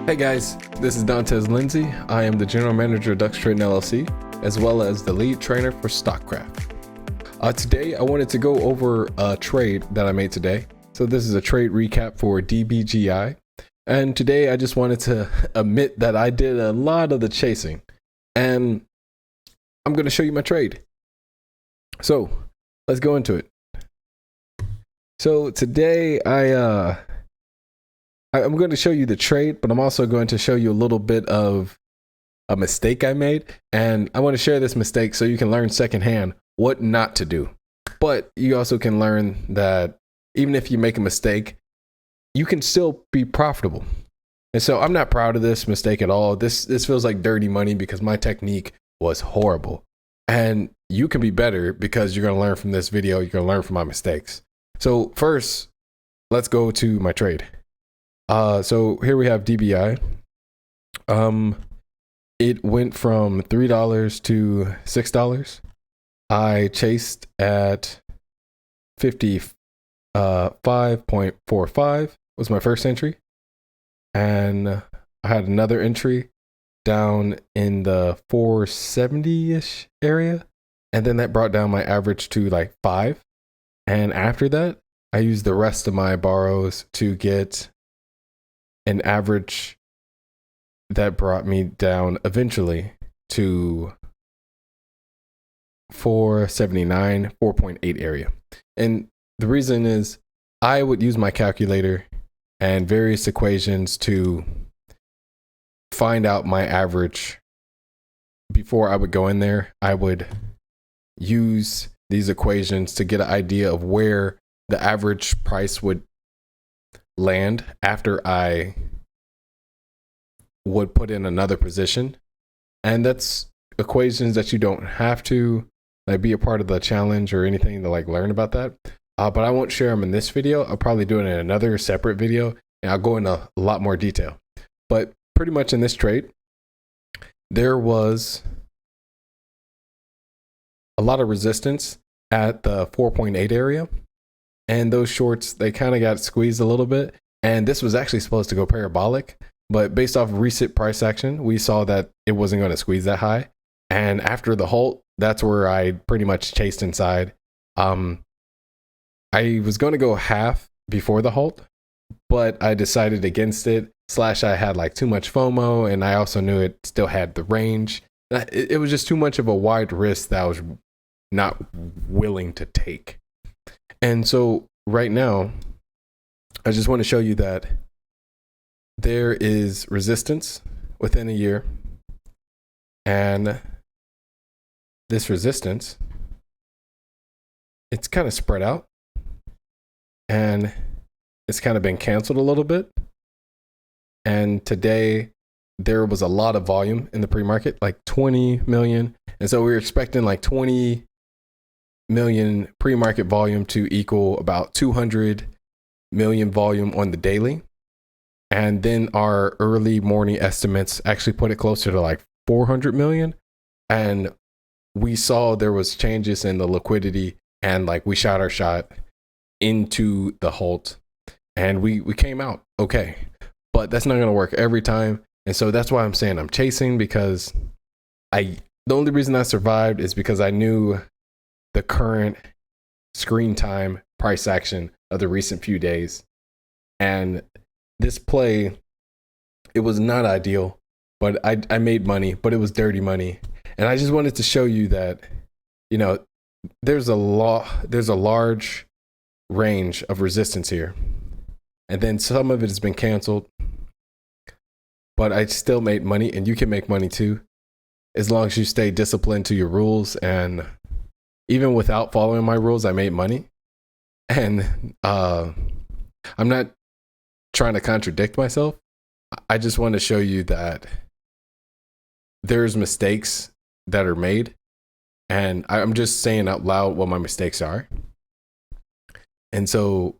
Hey guys, this is Dantes Lindsay. I am the General Manager of Ducks Trading LLC, as well as the lead trainer for Stockcraft. Today, I wanted to go over a trade that I made today. So this is a trade recap for DGBI. And today, I just wanted to admit that I did a lot of the chasing. And I'm going to show you my trade. So let's go into it. So today, I'm going to show you the trade, but I'm also going to show you a little bit of a mistake I made. And I want to share this mistake so you can learn secondhand what not to do. But you also can learn that even if you make a mistake, you can still be profitable. And so I'm not proud of this mistake at all. This feels like dirty money because my technique was horrible. And you can be better because you're going to learn from this video. You're going to learn from my mistakes. So first, let's go to my trade. So here we have DBI. It went from $3 to $6. I chased at 55.45 was my first entry. And I had another entry down in the 470-ish area. And then that brought down my average to like 5. And after that, I used the rest of my borrows to get an average that brought me down eventually to 479, 4.8 area. And the reason is I would use my calculator and various equations to find out my average. Before I would go in there, I would use these equations to get an idea of where the average price would land after I would put in another position. And that's equations that you don't have to like be a part of the challenge or anything to like learn about that. But I won't share them in this video. I'll probably do it in another separate video and I'll go into a lot more detail. But pretty much in this trade, there was a lot of resistance at the 4.8 area. And those shorts, they kind of got squeezed a little bit. And this was actually supposed to go parabolic. But based off recent price action, we saw that it wasn't going to squeeze that high. And after the halt, that's where I pretty much chased inside. I was going to go half before the halt, but I decided against it. I had like too much FOMO, and I also knew it still had the range. It was just too much of a wide risk that I was not willing to take. And so right now, I just want to show you that there is resistance within a year. And this resistance, it's kind of spread out. And it's kind of been canceled a little bit. And today, there was a lot of volume in the pre-market, like 20 million. And so we were expecting like 20 million pre-market volume to equal about 200 million volume on the daily. And then our early morning estimates actually put it closer to like 400 million. And we saw there was changes in the liquidity and like we shot our shot into the halt and we came out okay. But that's not going to work every time. And so that's why I'm saying I'm chasing, because the only reason I survived is because I knew the current screen time price action of the recent few days. And this play, it was not ideal, but I made money, but it was dirty money. And I just wanted to show you that, you know, there's a large range of resistance here. And then some of it has been canceled, but I still made money, and you can make money too, as long as you stay disciplined to your rules. And even without following my rules, I made money. And I'm not trying to contradict myself. I just want to show you that there's mistakes that are made, and I'm just saying out loud what my mistakes are. And so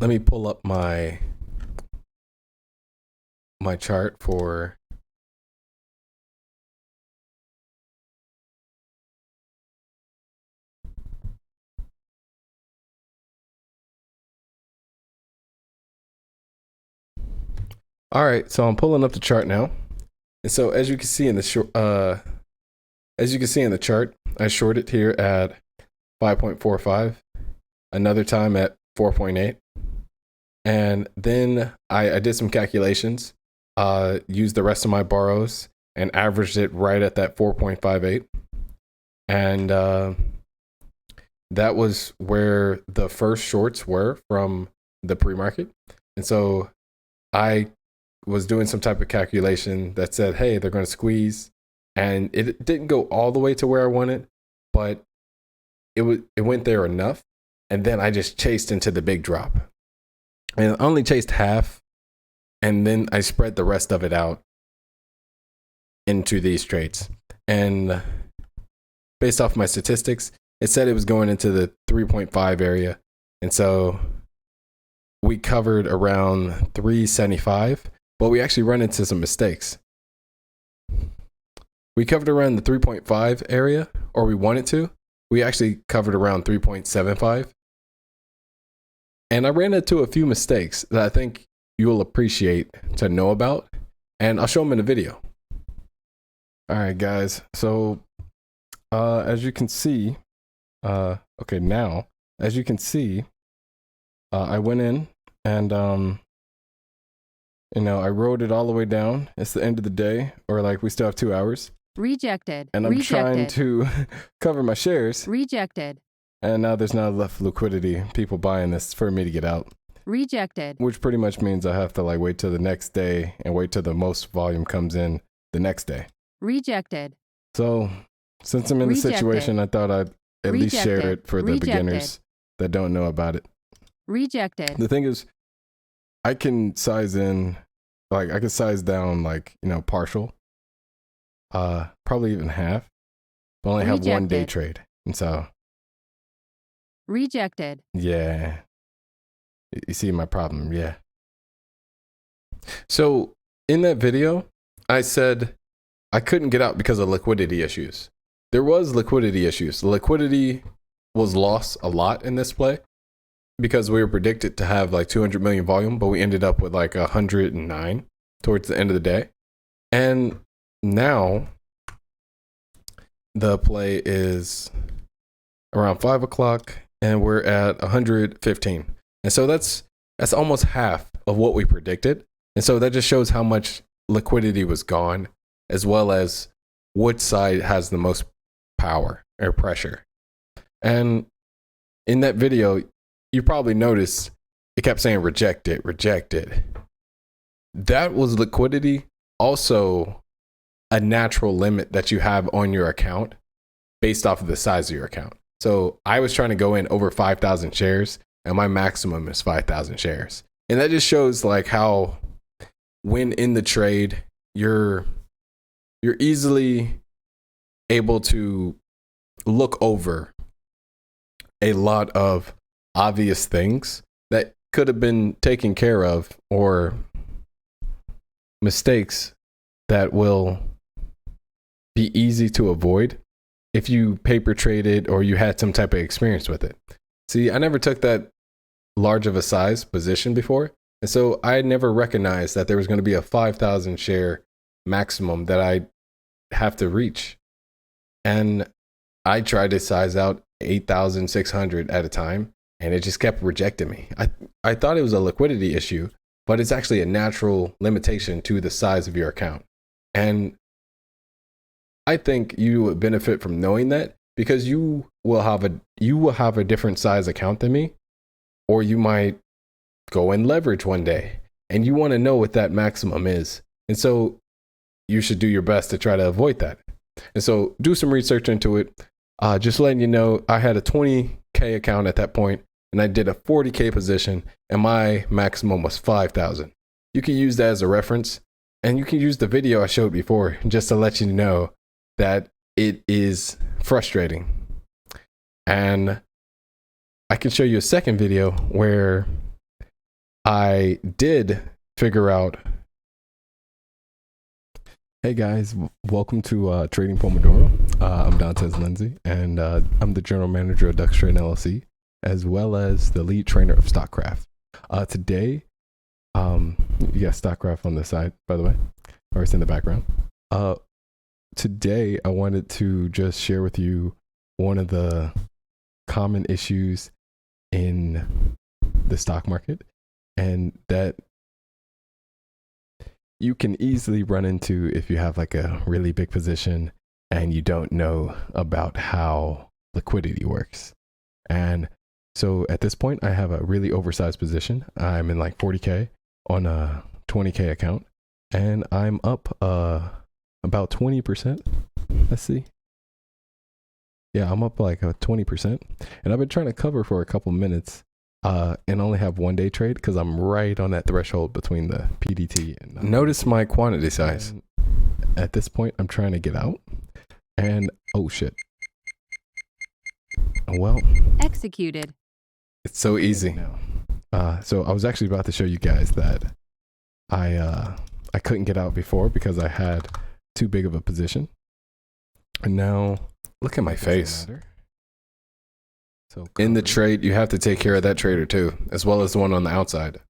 let me pull up my chart for All right, so I'm pulling up the chart now. And so as you can see in the chart, I shorted here at 5.45, another time at 4.8. And then I did some calculations, used the rest of my borrows and averaged it right at that 4.58. And that was where the first shorts were from the pre-market. And so I was doing some type of calculation that said, hey, they're going to squeeze. And it didn't go all the way to where I wanted, but it went there enough. And then I just chased into the big drop. And I only chased half. And then I spread the rest of it out into these trades. And based off my statistics, it said it was going into the 3.5 area. And so we covered around 375, but we actually run into some mistakes. We covered around the 3.5 area, or we wanted to. We actually covered around 3.75. And I ran into a few mistakes that I think you'll appreciate to know about. And I'll show them in the video. All right, guys. So as you can see, as you can see, I went in and, I rode it all the way down. It's the end of the day, or like we still have 2 hours. Rejected. And I'm trying to cover my shares. Rejected. And now there's not enough liquidity, people buying this for me to get out. Rejected. Which pretty much means I have to like wait till the next day and wait till the most volume comes in the next day. Rejected. So since I'm in the situation, I thought I'd at least share it for the beginners that don't know about it. Rejected. The thing is, I can size in, like I can size down like, partial, probably even half, but only have one day trade. And so. Rejected. Yeah. You see my problem. Yeah. So in that video, I said I couldn't get out because of liquidity issues. There was liquidity issues. The liquidity was lost a lot in this play because we were predicted to have like 200 million volume, but we ended up with like 109 towards the end of the day. And now the play is around 5 o'clock and we're at 115. And so that's almost half of what we predicted. And so that just shows how much liquidity was gone, as well as which side has the most power or pressure. And in that video, you probably noticed it kept saying reject it, reject it. That was liquidity, also a natural limit that you have on your account based off of the size of your account. So I was trying to go in over 5,000 shares and my maximum is 5,000 shares. And that just shows like how when in the trade, you're easily able to look over a lot of obvious things that could have been taken care of, or mistakes that will be easy to avoid if you paper traded or you had some type of experience with it. See, I never took that large of a size position before. And so I never recognized that there was going to be a 5,000 share maximum that I have to reach. And I tried to size out 8,600 at a time, and it just kept rejecting me. I thought it was a liquidity issue, but it's actually a natural limitation to the size of your account. And I think you would benefit from knowing that, because you will have a different size account than me, or you might go and leverage one day and you want to know what that maximum is. And so you should do your best to try to avoid that. And so do some research into it. Just letting you know, I had a 20K account at that point and I did a 40K position and my maximum was 5,000. You can use that as a reference, and you can use the video I showed before just to let you know that it is frustrating. And I can show you a second video where I did figure out. Hey guys, welcome to Trading Pomodoro. I'm Dantes Lindsay, and I'm the general manager of Ducks Trade LLC, as well as the lead trainer of StockCraft. Today, You got stock graph on the side, by the way, or it's in the background. Today I wanted to just share with you one of the common issues in the stock market, and that you can easily run into if you have like a really big position and you don't know about how liquidity works. And so at this point, I have a really oversized position. I'm in like 40K on a 20K account, and I'm up about 20%. Let's see. Yeah, I'm up like 20%, and I've been trying to cover for a couple minutes and only have 1 day trade because I'm right on that threshold between the PDT and notice my quantity size. And at this point, I'm trying to get out, and oh shit. Well, Executed. it's so easy. So I was actually about to show you guys that I couldn't get out before because I had too big of a position, and now look at my face. So in the trade, you have to take care of that trader too, as well as the one on the outside.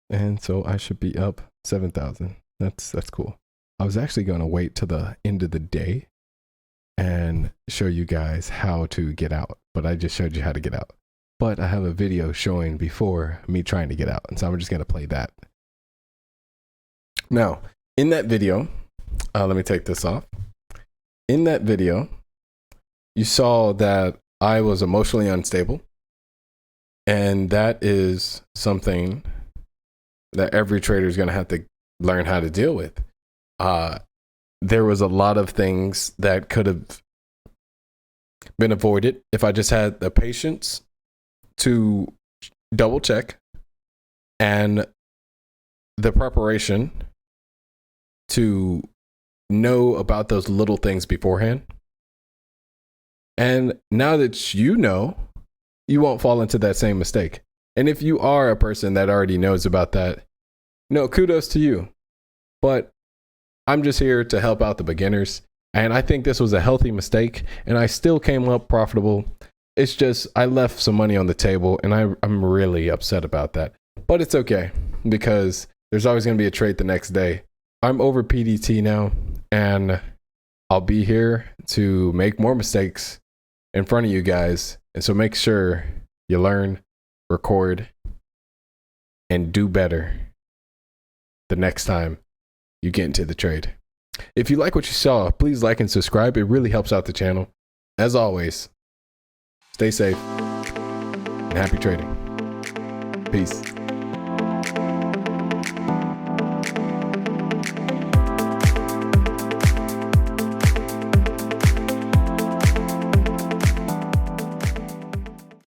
And so I should be up 7,000. That's cool. I was actually going to wait till the end of the day and show you guys how to get out, but I just showed you how to get out. But I have a video showing before me trying to get out, and so I'm just going to play that. Now, in that video, let me take this off. In that video, you saw that I was emotionally unstable, and that is something that every trader is going to have to learn how to deal with. There was a lot of things that could have been avoided if I just had the patience to double check and the preparation to know about those little things beforehand. And now that you know, you won't fall into that same mistake. And if you are a person that already knows about that, no, kudos to you. But I'm just here to help out the beginners. And I think this was a healthy mistake, and I still came up profitable. It's just I left some money on the table, and I'm really upset about that. But it's okay, because there's always going to be a trade the next day. I'm over PDT now, and I'll be here to make more mistakes in front of you guys. And so make sure you learn, record, and do better the next time you get into the trade. If you like what you saw, please like and subscribe. It really helps out the channel. As always, stay safe and happy trading. Peace.